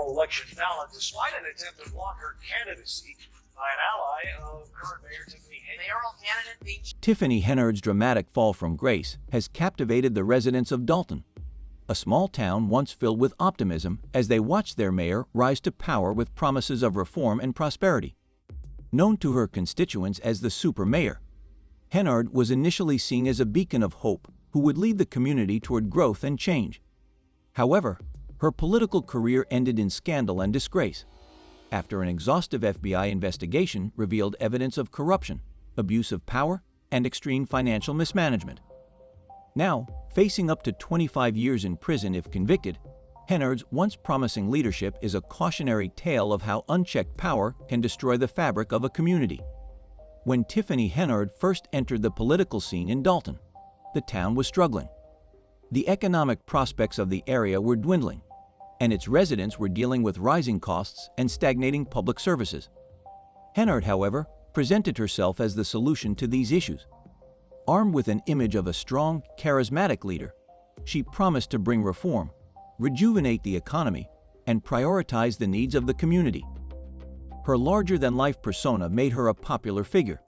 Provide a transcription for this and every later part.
general election ballot despite an attempt to block her candidacy by an ally of current Mayor Tiffany Henyard. Mayoral candidate being Tiffany Henyard's dramatic fall from grace has captivated the residents of Dalton, a small town once filled with optimism as they watched their mayor rise to power with promises of reform and prosperity. Known to her constituents as the super mayor, Henyard was initially seen as a beacon of hope who would lead the community toward growth and change. However, her political career ended in scandal and disgrace after an exhaustive FBI investigation revealed evidence of corruption, abuse of power, and extreme financial mismanagement. Now, facing up to 25 years in prison if convicted, Henyard's once promising leadership is a cautionary tale of how unchecked power can destroy the fabric of a community. When Tiffany Henyard first entered the political scene in Dalton, the town was struggling. The economic prospects of the area were dwindling, and its residents were dealing with rising costs and stagnating public services. Henyard, however, presented herself as the solution to these issues. Armed with an image of a strong, charismatic leader, she promised to bring reform, rejuvenate the economy, and prioritize the needs of the community. Her larger-than-life persona made her a popular figure,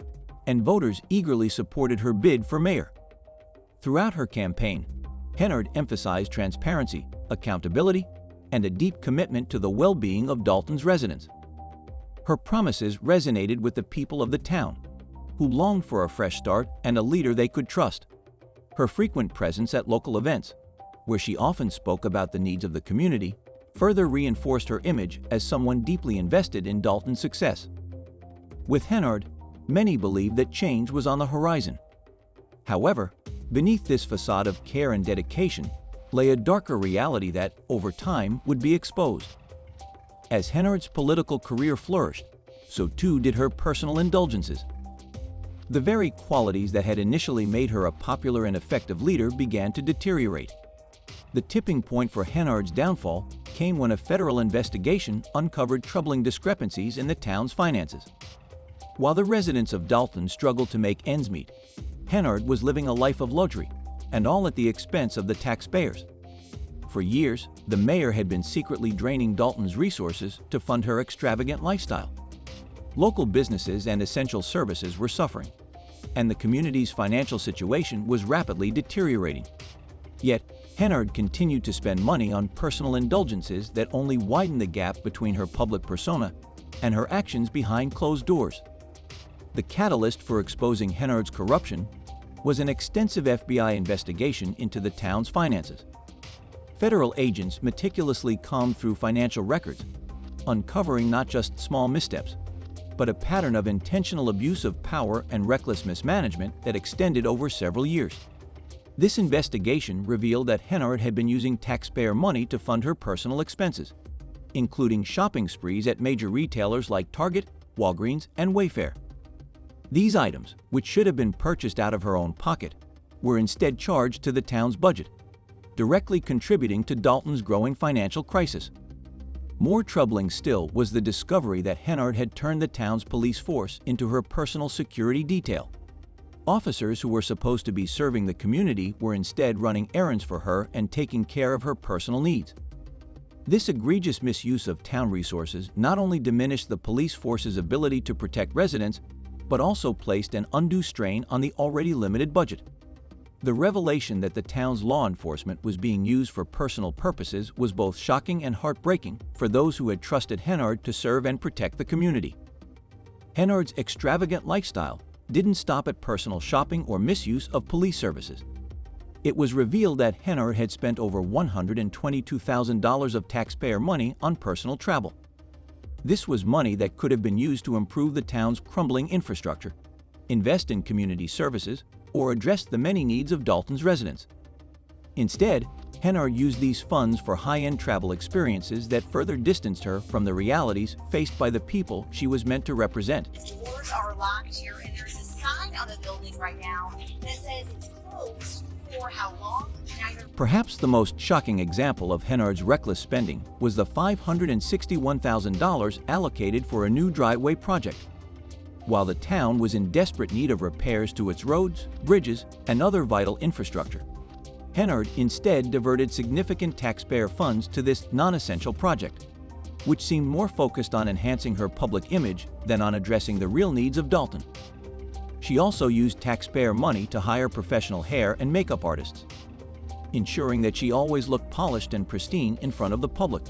and voters eagerly supported her bid for mayor. Throughout her campaign, Henyard emphasized transparency, accountability, and a deep commitment to the well-being of Dalton's residents. Her promises resonated with the people of the town, who longed for a fresh start and a leader they could trust. Her frequent presence at local events, where she often spoke about the needs of the community, further reinforced her image as someone deeply invested in Dalton's success. With Henyard, many believed that change was on the horizon. However, beneath this facade of care and dedication lay a darker reality that, over time, would be exposed. As Henyard's political career flourished, so too did her personal indulgences. The very qualities that had initially made her a popular and effective leader began to deteriorate. The tipping point for Henyard's downfall came when a federal investigation uncovered troubling discrepancies in the town's finances. While the residents of Dalton struggled to make ends meet, Henyard was living a life of luxury, and all at the expense of the taxpayers. For years, the mayor had been secretly draining Dalton's resources to fund her extravagant lifestyle. Local businesses and essential services were suffering, and the community's financial situation was rapidly deteriorating. Yet, Henyard continued to spend money on personal indulgences that only widened the gap between her public persona and her actions behind closed doors. The catalyst for exposing Henyard's corruption was an extensive FBI investigation into the town's finances. Federal agents meticulously combed through financial records, uncovering not just small missteps, but a pattern of intentional abuse of power and reckless mismanagement that extended over several years. This investigation revealed that Henyard had been using taxpayer money to fund her personal expenses, including shopping sprees at major retailers like Target, Walgreens, and Wayfair. These items, which should have been purchased out of her own pocket, were instead charged to the town's budget, directly contributing to Dalton's growing financial crisis. More troubling still was the discovery that Henyard had turned the town's police force into her personal security detail. Officers who were supposed to be serving the community were instead running errands for her and taking care of her personal needs. This egregious misuse of town resources not only diminished the police force's ability to protect residents, but also placed an undue strain on the already limited budget. The revelation that the town's law enforcement was being used for personal purposes was both shocking and heartbreaking for those who had trusted Henyard to serve and protect the community. Henyard's extravagant lifestyle didn't stop at personal shopping or misuse of police services. It was revealed that Henyard had spent over $122,000 of taxpayer money on personal travel. This was money that could have been used to improve the town's crumbling infrastructure, invest in community services, or address the many needs of Dalton's residents. Instead, Henyard used these funds for high-end travel experiences that further distanced her from the realities faced by the people she was meant to represent. the doors are locked here, and there's a sign on the building right now that says it's closed for how long? Neither. Perhaps the most shocking example of Henyard's reckless spending was the $561,000 allocated for a new driveway project. While the town was in desperate need of repairs to its roads, bridges, and other vital infrastructure, Henyard instead diverted significant taxpayer funds to this non-essential project. which seemed more focused on enhancing her public image than on addressing the real needs of Dalton. She also used taxpayer money to hire professional hair and makeup artists, ensuring that she always looked polished and pristine in front of the public,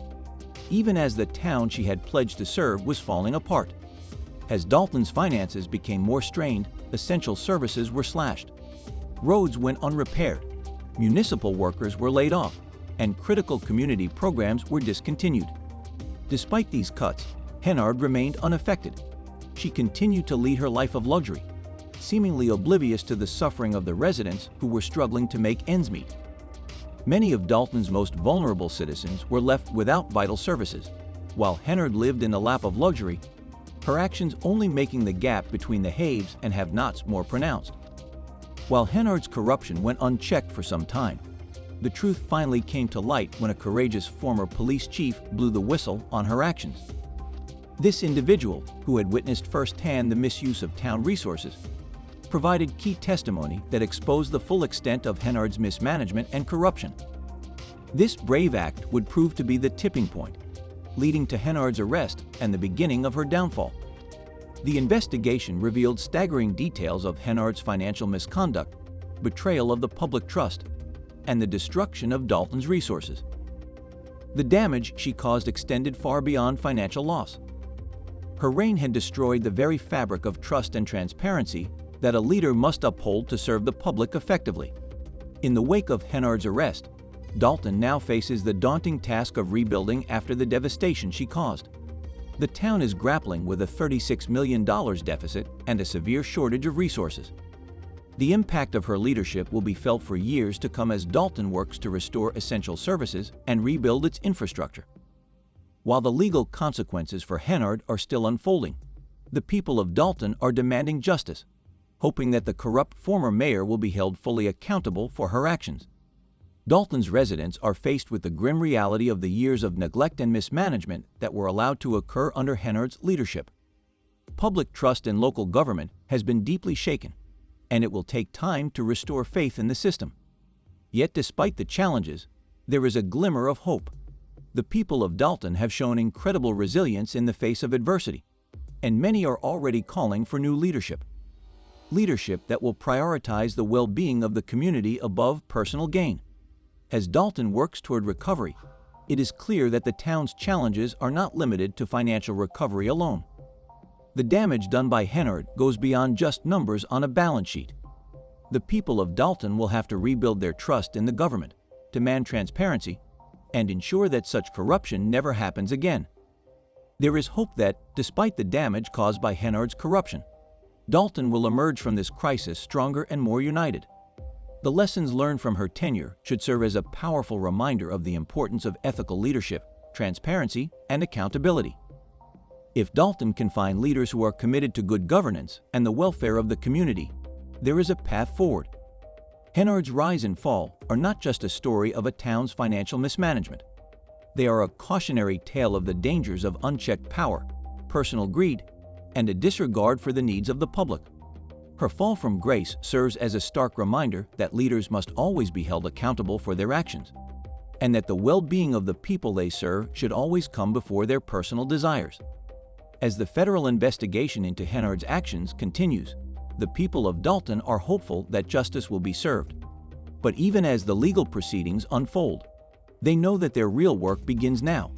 even as the town she had pledged to serve was falling apart. As Dalton's finances became more strained, essential services were slashed. Roads went unrepaired, municipal workers were laid off, and critical community programs were discontinued. Despite these cuts, Henyard remained unaffected. She continued to lead her life of luxury, seemingly oblivious to the suffering of the residents who were struggling to make ends meet. Many of Dalton's most vulnerable citizens were left without vital services, while Henyard lived in a lap of luxury, her actions only making the gap between the haves and have-nots more pronounced. While Henyard's corruption went unchecked for some time, the truth finally came to light when a courageous former police chief blew the whistle on her actions. This individual, who had witnessed firsthand the misuse of town resources, provided key testimony that exposed the full extent of Henyard's mismanagement and corruption. This brave act would prove to be the tipping point, leading to Henyard's arrest and the beginning of her downfall. The investigation revealed staggering details of Henyard's financial misconduct, betrayal of the public trust, and the destruction of Dalton's resources. The damage she caused extended far beyond financial loss. Her reign had destroyed the very fabric of trust and transparency that a leader must uphold to serve the public effectively. In the wake of Henyard's arrest, Dalton now faces the daunting task of rebuilding after the devastation she caused. The town is grappling with a $36 million deficit and a severe shortage of resources. The impact of her leadership will be felt for years to come as Dalton works to restore essential services and rebuild its infrastructure. While the legal consequences for Henyard are still unfolding, the people of Dalton are demanding justice, hoping that the corrupt former mayor will be held fully accountable for her actions. Dalton's residents are faced with the grim reality of the years of neglect and mismanagement that were allowed to occur under Henyard's leadership. Public trust in local government has been deeply shaken, and it will take time to restore faith in the system. Yet despite the challenges, there is a glimmer of hope. The people of Dalton have shown incredible resilience in the face of adversity, and many are already calling for new leadership. Leadership that will prioritize the well-being of the community above personal gain. As Dalton works toward recovery, it is clear that the town's challenges are not limited to financial recovery alone. The damage done by Henyard goes beyond just numbers on a balance sheet. The people of Dalton will have to rebuild their trust in the government, demand transparency, and ensure that such corruption never happens again. There is hope that, despite the damage caused by Henyard's corruption, Dalton will emerge from this crisis stronger and more united. The lessons learned from her tenure should serve as a powerful reminder of the importance of ethical leadership, transparency, and accountability. If Dalton can find leaders who are committed to good governance and the welfare of the community, there is a path forward. Henyard's rise and fall are not just a story of a town's financial mismanagement. They are a cautionary tale of the dangers of unchecked power, personal greed, and a disregard for the needs of the public. Her fall from grace serves as a stark reminder that leaders must always be held accountable for their actions, and that the well-being of the people they serve should always come before their personal desires. As the federal investigation into Henyard's actions continues, the people of Dalton are hopeful that justice will be served. But even as the legal proceedings unfold, they know that their real work begins now.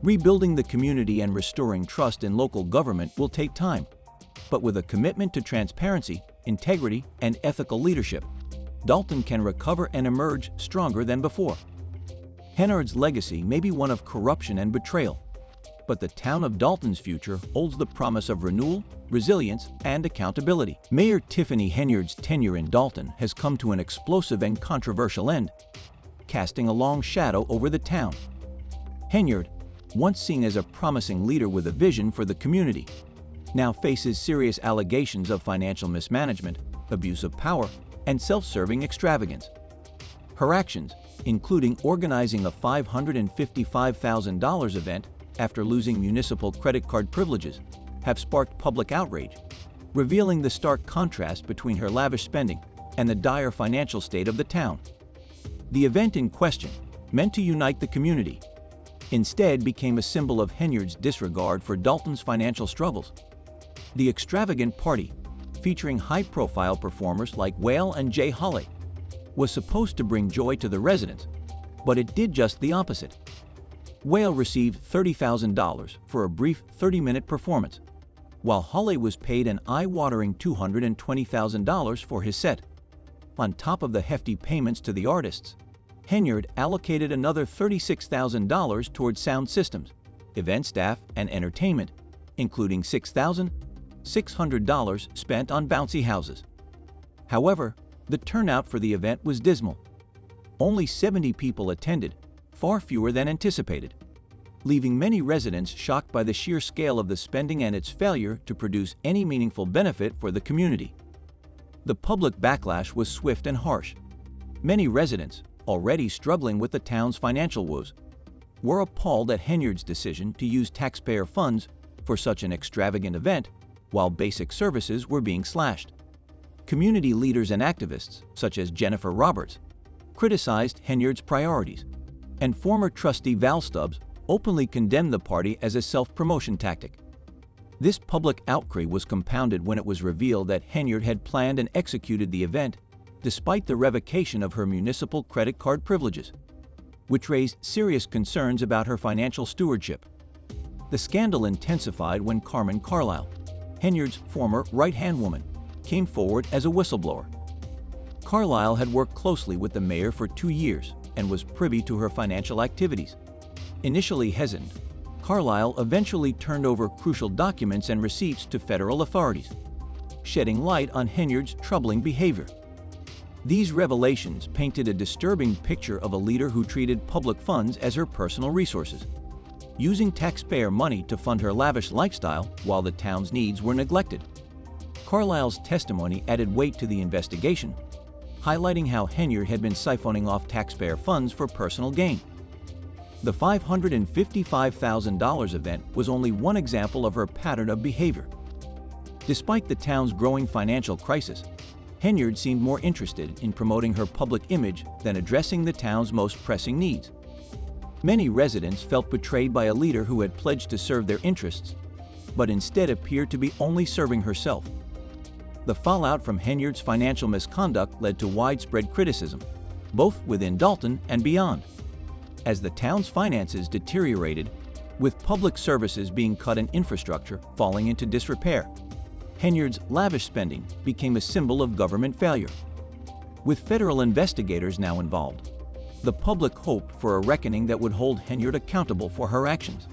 Rebuilding the community and restoring trust in local government will take time, but with a commitment to transparency, integrity, and ethical leadership, Dalton can recover and emerge stronger than before. Henyard's legacy may be one of corruption and betrayal, but the town of Dalton's future holds the promise of renewal, resilience, and accountability. Mayor Tiffany Henyard's tenure in Dalton has come to an explosive and controversial end, casting a long shadow over the town. Henyard, once seen as a promising leader with a vision for the community, now faces serious allegations of financial mismanagement, abuse of power, and self-serving extravagance. Her actions, including organizing a $555,000 event after losing municipal credit card privileges, have sparked public outrage, revealing the stark contrast between her lavish spending and the dire financial state of the town. The event in question, meant to unite the community, instead became a symbol of Henyard's disregard for Dalton's financial struggles. The extravagant party, featuring high-profile performers like Whale and Jay Holley, was supposed to bring joy to the residents, but it did just the opposite. Whale received $30,000 for a brief 30-minute performance, while Holley was paid an eye-watering $220,000 for his set. On top of the hefty payments to the artists, Henyard allocated another $36,000 towards sound systems, event staff, and entertainment, including $6,600 spent on bouncy houses. However, the turnout for the event was dismal. Only 70 people attended, far fewer than anticipated, leaving many residents shocked by the sheer scale of the spending and its failure to produce any meaningful benefit for the community. The public backlash was swift and harsh. Many residents, already struggling with the town's financial woes, were appalled at Henyard's decision to use taxpayer funds for such an extravagant event while basic services were being slashed. Community leaders and activists, such as Jennifer Roberts, criticized Henyard's priorities, and former trustee Val Stubbs openly condemned the party as a self-promotion tactic. This public outcry was compounded when it was revealed that Henyard had planned and executed the event despite the revocation of her municipal credit card privileges, which raised serious concerns about her financial stewardship. The scandal intensified when Carmen Carlisle, Henyard's former right-hand woman, came forward as a whistleblower. Carlisle had worked closely with the mayor for 2 years and was privy to her financial activities. Initially hesitant, Carlisle eventually turned over crucial documents and receipts to federal authorities, shedding light on Henyard's troubling behavior. These revelations painted a disturbing picture of a leader who treated public funds as her personal resources, using taxpayer money to fund her lavish lifestyle while the town's needs were neglected. Carlisle's testimony added weight to the investigation, highlighting how Henyard had been siphoning off taxpayer funds for personal gain. The $555,000 event was only one example of her pattern of behavior. Despite the town's growing financial crisis, Henyard seemed more interested in promoting her public image than addressing the town's most pressing needs. Many residents felt betrayed by a leader who had pledged to serve their interests, but instead appeared to be only serving herself. The fallout from Henyard's financial misconduct led to widespread criticism, both within Dalton and beyond. As the town's finances deteriorated, with public services being cut and infrastructure falling into disrepair, Henyard's lavish spending became a symbol of government failure. With federal investigators now involved, the public hoped for a reckoning that would hold Henyard accountable for her actions.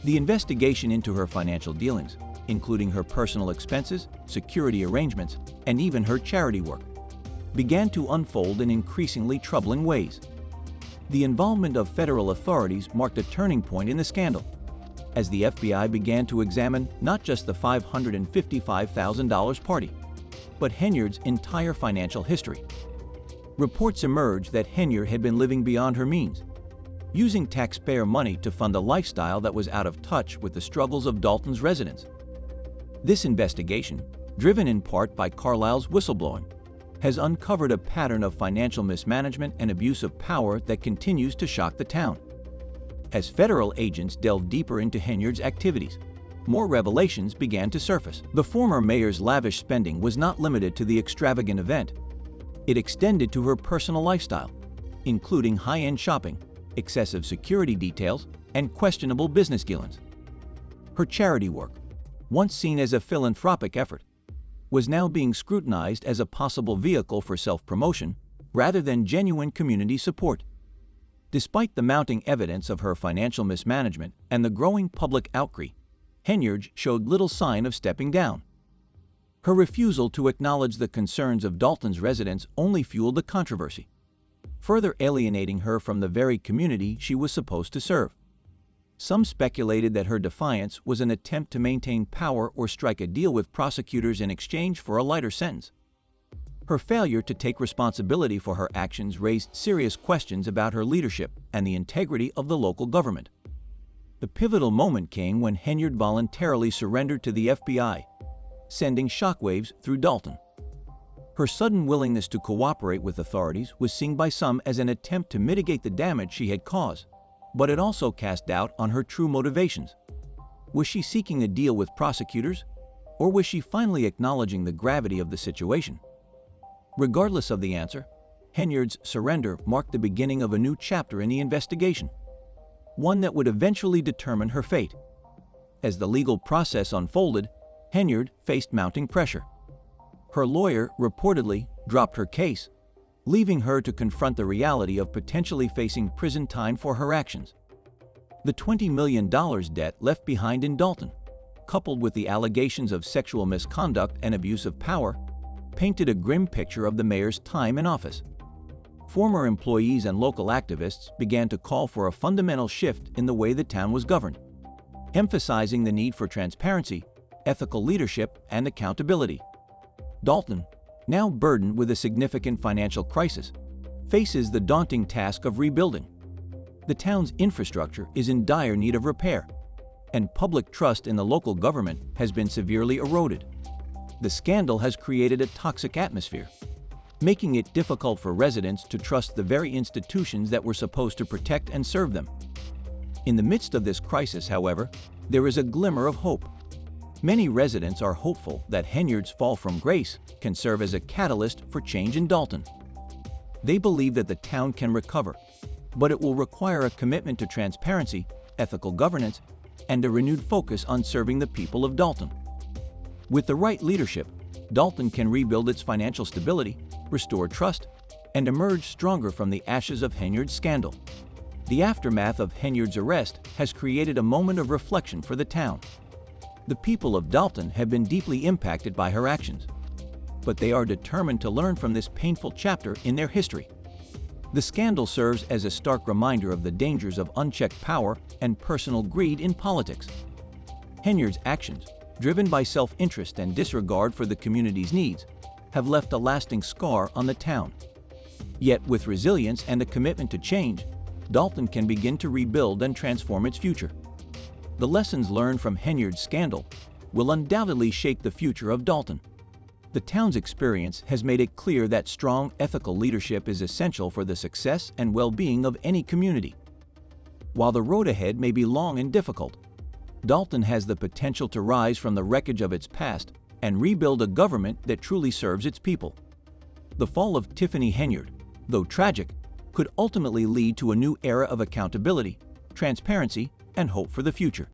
The investigation into her financial dealings, including her personal expenses, security arrangements, and even her charity work, began to unfold in increasingly troubling ways. The involvement of federal authorities marked a turning point in the scandal, as the FBI began to examine not just the $555,000 party, but Henyard's entire financial history. Reports emerged that Henyard had been living beyond her means, using taxpayer money to fund a lifestyle that was out of touch with the struggles of Dalton's residents. This investigation, driven in part by Carlisle's whistleblowing, has uncovered a pattern of financial mismanagement and abuse of power that continues to shock the town. As federal agents delved deeper into Henyard's activities, more revelations began to surface. The former mayor's lavish spending was not limited to the extravagant event. It extended to her personal lifestyle, including high-end shopping, excessive security details, and questionable business dealings. Her charity work, once seen as a philanthropic effort, was now being scrutinized as a possible vehicle for self-promotion rather than genuine community support. Despite the mounting evidence of her financial mismanagement and the growing public outcry, Henyard showed little sign of stepping down. Her refusal to acknowledge the concerns of Dalton's residents only fueled the controversy, further alienating her from the very community she was supposed to serve. Some speculated that her defiance was an attempt to maintain power or strike a deal with prosecutors in exchange for a lighter sentence. Her failure to take responsibility for her actions raised serious questions about her leadership and the integrity of the local government. The pivotal moment came when Henyard voluntarily surrendered to the FBI, sending shockwaves through Dalton. Her sudden willingness to cooperate with authorities was seen by some as an attempt to mitigate the damage she had caused, but it also cast doubt on her true motivations. Was she seeking a deal with prosecutors, or was she finally acknowledging the gravity of the situation? Regardless of the answer, Henyard's surrender marked the beginning of a new chapter in the investigation, one that would eventually determine her fate. As the legal process unfolded, Henyard faced mounting pressure. Her lawyer reportedly dropped her case, leaving her to confront the reality of potentially facing prison time for her actions. The $20 million debt left behind in Dalton, coupled with the allegations of sexual misconduct and abuse of power, painted a grim picture of the mayor's time in office. Former employees and local activists began to call for a fundamental shift in the way the town was governed, emphasizing the need for transparency, ethical leadership, and accountability. Dalton, now burdened with a significant financial crisis, faces the daunting task of rebuilding. The town's infrastructure is in dire need of repair, and public trust in the local government has been severely eroded. The scandal has created a toxic atmosphere, making it difficult for residents to trust the very institutions that were supposed to protect and serve them. In the midst of this crisis, however, there is a glimmer of hope. Many residents are hopeful that Henyard's fall from grace can serve as a catalyst for change in Dalton. They believe that the town can recover, but it will require a commitment to transparency, ethical governance, and a renewed focus on serving the people of Dalton. With the right leadership, Dalton can rebuild its financial stability, restore trust, and emerge stronger from the ashes of Henyard's scandal. The aftermath of Henyard's arrest has created a moment of reflection for the town. The people of Dalton have been deeply impacted by her actions, but they are determined to learn from this painful chapter in their history. The scandal serves as a stark reminder of the dangers of unchecked power and personal greed in politics. Henyard's actions, driven by self-interest and disregard for the community's needs, have left a lasting scar on the town. Yet, with resilience and a commitment to change, Dalton can begin to rebuild and transform its future. The lessons learned from Henyard's scandal will undoubtedly shape the future of Dalton. The town's experience has made it clear that strong ethical leadership is essential for the success and well-being of any community. While the road ahead may be long and difficult, Dalton has the potential to rise from the wreckage of its past and rebuild a government that truly serves its people. The fall of Tiffany Henyard, though tragic, could ultimately lead to a new era of accountability, transparency, and hope for the future.